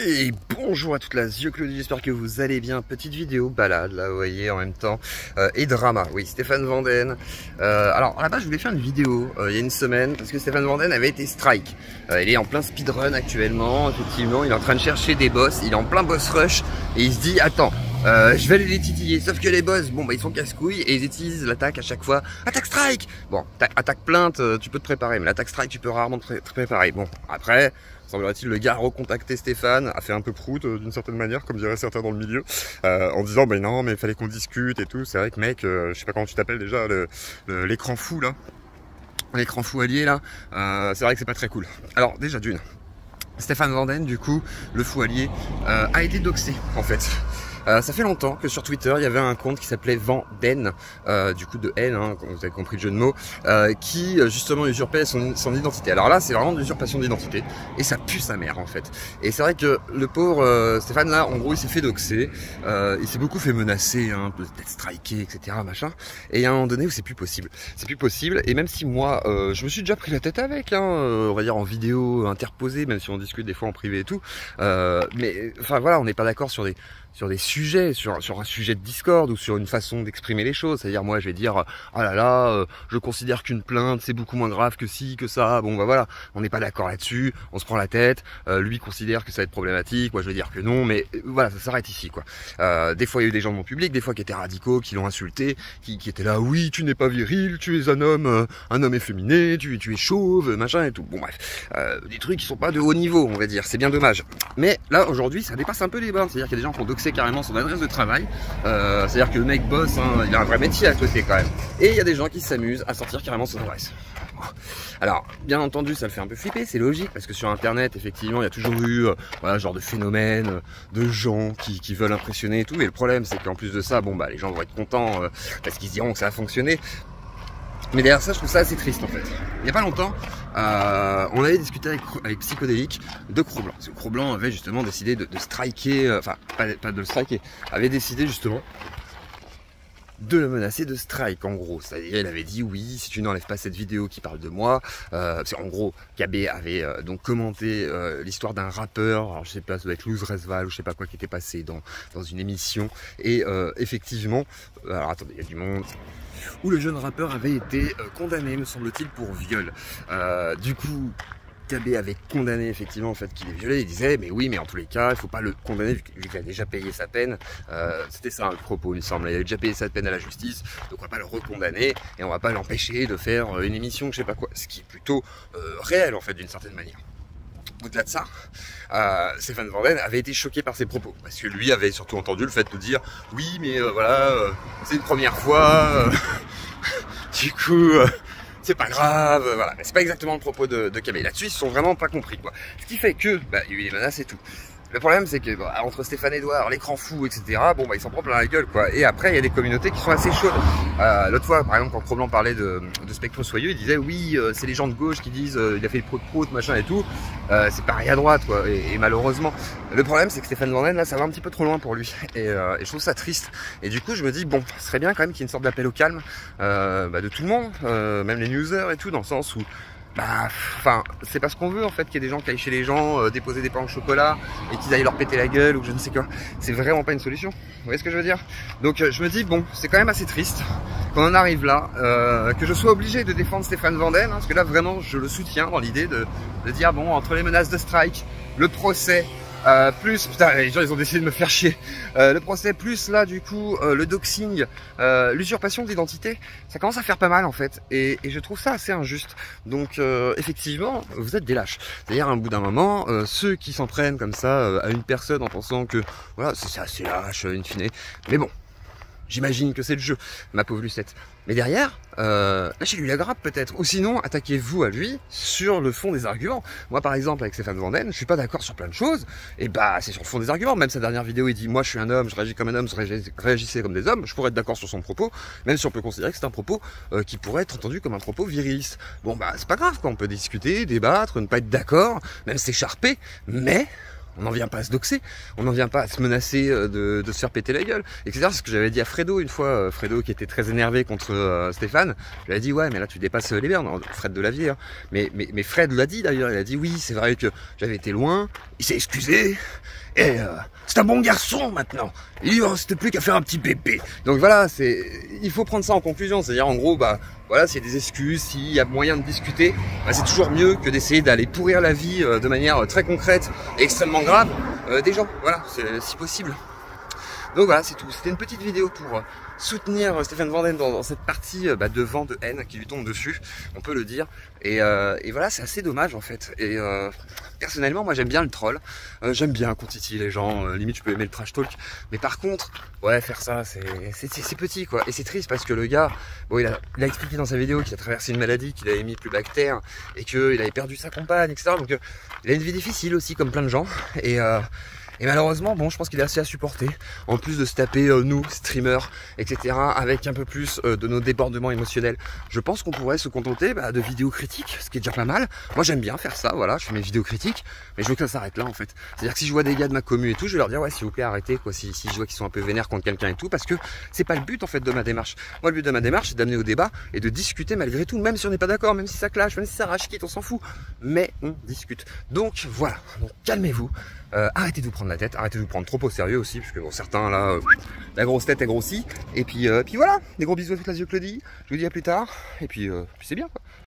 Et bonjour à toute la Claudie, j'espère que vous allez bien. Petite vidéo balade là, vous voyez, en même temps, et drama. Oui, Stéphane Vandène. Alors à la base, je voulais faire une vidéo il y a une semaine parce que Stéphane Vandène avait été strike. Il est en plein speedrun actuellement, effectivement. Il est en train de chercher des boss. Il est en plein boss rush et il se dit attends. Je vais aller les titiller, sauf que les boss, bon bah ils sont casse-couilles et ils utilisent l'attaque à chaque fois. Attaque strike. Bon, attaque plainte, tu peux te préparer, mais l'attaque strike, tu peux rarement te préparer. Bon, après, semblerait-il, le gars a recontacté Stéphane, a fait un peu prout d'une certaine manière, comme diraient certains dans le milieu, en disant bah non mais il fallait qu'on discute et tout. C'est vrai que mec, je sais pas comment tu t'appelles déjà, l'écran fou là, l'écran fou allié là, c'est vrai que c'est pas très cool. Alors déjà d'une, Stéphane Vandène du coup, le fou allié, a été doxé en fait. Ça fait longtemps que sur Twitter, il y avait un compte qui s'appelait Vandène, du coup de haine, hein, vous avez compris le jeu de mots, qui justement usurpait son identité. Alors là, c'est vraiment de l'usurpation d'identité, et ça pue sa mère en fait. Et c'est vrai que le pauvre Stéphane là, en gros, il s'est fait doxer, il s'est beaucoup fait menacer, hein, d'être striké, etc. machin. Et il y a un moment donné où c'est plus possible. C'est plus possible, et même si moi, je me suis déjà pris la tête avec, hein, on va dire en vidéo interposée, même si on discute des fois en privé et tout, mais enfin voilà, on n'est pas d'accord sur des sujets, sur un sujet de Discord ou sur une façon d'exprimer les choses. C'est-à-dire moi je vais dire ah là là, je considère qu'une plainte c'est beaucoup moins grave que ci, que ça. Bon bah voilà, on n'est pas d'accord là-dessus, on se prend la tête. Lui considère que ça va être problématique, moi je vais dire que non, mais voilà, ça s'arrête ici quoi. Des fois il y a eu des gens de mon public, des fois qui étaient radicaux, qui l'ont insulté, qui étaient là, oui tu n'es pas viril, tu es un homme efféminé, tu es chauve, machin et tout. Bon bref, des trucs qui sont pas de haut niveau, on va dire, c'est bien dommage. Mais là aujourd'hui ça dépasse un peu les bornes, c'est-à-dire qu'il y a des gens qui ont doxé carrément son adresse de travail, c'est-à-dire que le mec bosse, hein, il a un vrai métier à côté quand même, et il y a des gens qui s'amusent à sortir carrément son adresse. Alors bien entendu ça le fait un peu flipper, c'est logique, parce que sur internet effectivement il y a toujours eu voilà, genre de phénomène de gens qui veulent impressionner et tout, et le problème c'est qu'en plus de ça, bon bah les gens vont être contents parce qu'ils se diront que ça a fonctionné. Mais derrière ça, je trouve ça assez triste en fait. Il n'y a pas longtemps, on avait discuté avec Psychodélique de Cro-Blanc. Parce que Cro-Blanc avait justement décidé de striker, enfin pas de le striker, avait décidé justement de le menacer de strike en gros. C'est-à-dire il avait dit oui, si tu n'enlèves pas cette vidéo qui parle de moi, parce qu'en gros KB avait donc commenté l'histoire d'un rappeur, alors je sais pas, ça doit être Luz Resval ou je sais pas quoi, qui était passé dans une émission, et effectivement, alors attendez, il y a du monde, où le jeune rappeur avait été condamné, me semble-t-il, pour viol. Du coup, KB avait condamné effectivement le fait qu'il est violé. Il disait mais oui, mais en tous les cas il faut pas le condamner vu qu'il a déjà payé sa peine. C'était ça le propos, il me semble. Il a déjà payé sa peine à la justice, donc on va pas le recondamner et on va pas l'empêcher de faire une émission, je sais pas quoi, ce qui est plutôt réel en fait d'une certaine manière. Au-delà de ça, Stéphane Vandène avait été choqué par ses propos, parce que lui avait surtout entendu le fait de dire oui mais voilà, c'est une première fois, du coup c'est pas grave, voilà. Mais c'est pas exactement le propos de KB. Là-dessus ils se sont vraiment pas compris quoi. Ce qui fait que bah, il y a eu des menaces et tout. Le problème c'est que bah, entre Stéphane Edouard, l'écran fou, etc. Bon bah ils s'en prennent plein la gueule quoi. Et après il y a des communautés qui sont assez chaudes. L'autre fois par exemple quand Cro-Blanc parlait de Spectre Soyeux, il disait oui c'est les gens de gauche qui disent il a fait le prout machin et tout. C'est pareil à droite quoi. Et malheureusement le problème c'est que Stéphane Vandène là ça va un petit peu trop loin pour lui. Et je trouve ça triste. Et du coup je me dis bon ce serait bien quand même qu'il y ait une sorte d'appel au calme de tout le monde, même les newsers et tout, dans le sens où bah, enfin, c'est pas ce qu'on veut en fait, qu'il y ait des gens qui aillent chez les gens, déposer des pains au chocolat et qu'ils aillent leur péter la gueule ou je ne sais quoi. C'est vraiment pas une solution. Vous voyez ce que je veux dire? Donc je me dis bon, c'est quand même assez triste qu'on en arrive là, que je sois obligé de défendre Stéphane Vandène, hein, parce que là vraiment je le soutiens dans l'idée de dire bon, entre les menaces de strike, le procès, plus, putain, les gens ils ont décidé de me faire chier. Le procès plus là du coup le doxing, l'usurpation d'identité, ça commence à faire pas mal en fait. Et je trouve ça assez injuste. Donc effectivement, vous êtes des lâches. C'est-à-dire à un bout d'un moment, ceux qui s'en prennent comme ça à une personne en pensant que voilà, c'est assez lâche in fine. Mais bon, j'imagine que c'est le jeu, ma pauvre Lucette. Mais derrière, lâchez-lui la grappe peut-être. Ou sinon, attaquez-vous à lui sur le fond des arguments. Moi par exemple, avec Stéphane Vandène, je suis pas d'accord sur plein de choses. Et bah, c'est sur le fond des arguments. Même sa dernière vidéo, il dit, moi je suis un homme, je réagis comme un homme, je réagissais comme des hommes. Je pourrais être d'accord sur son propos, même si on peut considérer que c'est un propos qui pourrait être entendu comme un propos viriliste. Bon bah, c'est pas grave quoi, on peut discuter, débattre, ne pas être d'accord, même s'écharper, mais on n'en vient pas à se doxer, on n'en vient pas à se menacer de se faire péter la gueule, etc. C'est ce que j'avais dit à Fredo une fois, Fredo qui était très énervé contre Stéphane, je lui ai dit ouais mais là tu dépasses les bornes, Fred de Lavier, hein. Mais Fred l'a dit d'ailleurs, il a dit oui c'est vrai que j'avais été loin, il s'est excusé, et c'est un bon garçon maintenant, il ne reste plus qu'à faire un petit bébé. Donc voilà, il faut prendre ça en conclusion, c'est-à-dire en gros bah voilà, s'il y a des excuses, s'il y a moyen de discuter, bah, c'est toujours mieux que d'essayer d'aller pourrir la vie de manière très concrète et extrêmement grave des gens, voilà, si possible. Donc voilà, c'est tout. C'était une petite vidéo pour soutenir Stéphane Vanden dans cette partie de vent, de haine qui lui tombe dessus, on peut le dire. Et voilà, c'est assez dommage en fait. Et personnellement, moi j'aime bien le troll. J'aime bien qu'on titille les gens. Limite, je peux aimer le trash talk. Mais par contre, ouais, faire ça, c'est petit quoi. Et c'est triste parce que le gars, bon, il a expliqué dans sa vidéo qu'il a traversé une maladie, qu'il avait mis plus bactère et qu'il avait perdu sa compagne, etc. Donc il a une vie difficile aussi, comme plein de gens. Et malheureusement, bon, je pense qu'il est assez à supporter. En plus de se taper, nous, streamers, etc., avec un peu plus de nos débordements émotionnels, je pense qu'on pourrait se contenter de vidéos critiques, ce qui est déjà pas mal. Moi, j'aime bien faire ça, voilà, je fais mes vidéos critiques, mais je veux que ça s'arrête là, en fait. C'est-à-dire que si je vois des gars de ma commu et tout, je vais leur dire, ouais, s'il vous plaît, arrêtez, quoi, si je vois qu'ils sont un peu vénères contre quelqu'un et tout, parce que c'est pas le but, en fait, de ma démarche. Moi, le but de ma démarche, c'est d'amener au débat et de discuter malgré tout, même si on n'est pas d'accord, même si ça clash, même si ça rage quitte, on s'en fout. Mais on discute. Donc, voilà. Donc, calmez-vous. Arrêtez de vous prendre la tête, arrêtez de vous prendre trop au sérieux aussi, parce que bon, certains là, la grosse tête est grossie. Et puis voilà, des gros bisous à toute la Claudie. Je vous dis à plus tard. Et puis c'est bien quoi.